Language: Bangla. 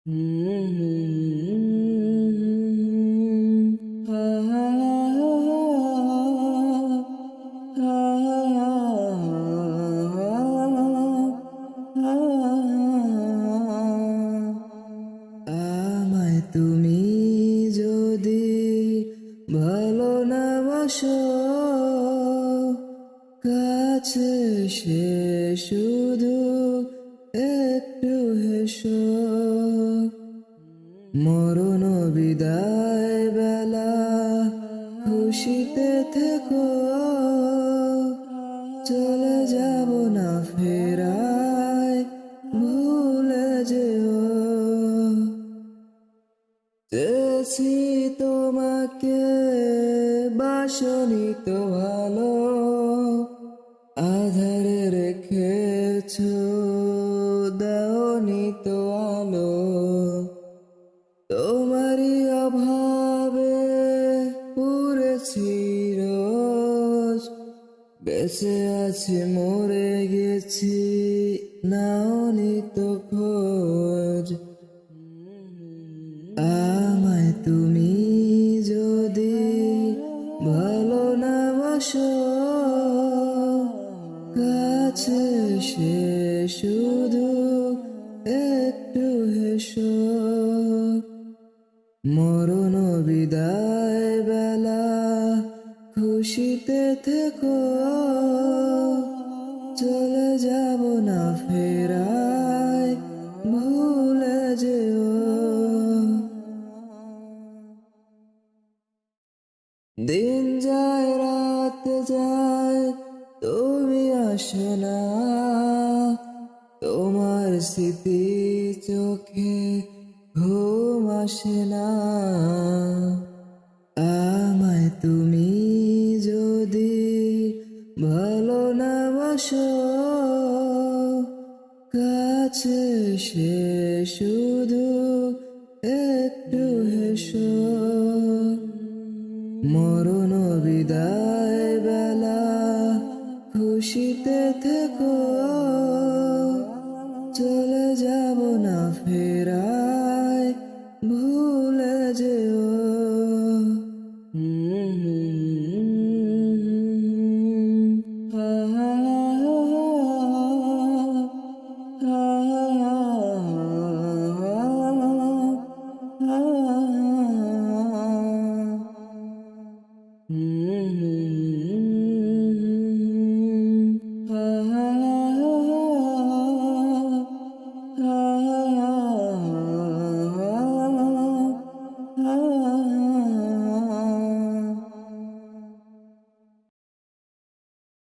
আমায় তুমি যদি ভালো না বাসো, কাছে সে শুধু একটু হেসো। মরণ বিদায় বেলা খুশিতে থেকো, চলে যাব না ফেরায় ভুলে যেও। চেয়েছি তোমাকে বাসনি তো ভালো, আধারে রেখেছ দাওনি তো আলো। তোমারই অভাবে পুড়েছি রোজ, বেঁচে আছি মরে গেছি নাওনি তো খোঁজ। আমায় তুমি যদি ভালো না বাসো, কাছে সে শুধু একটু হেসো। মরণ বিদায় বেলা খুশিতে থেকো, চলে যাব না ফেরায় ভুলে যেও। দিন যায় রাত যায় তুমি আসো না, তোমার স্মৃতি চোখে ঘুম আসে না। আমায় তুমি যদি ভালো না বাসো, কাছে সে শুধু একটু হেসো। মরণ বিদায় বেলা খুশিতে থেকো।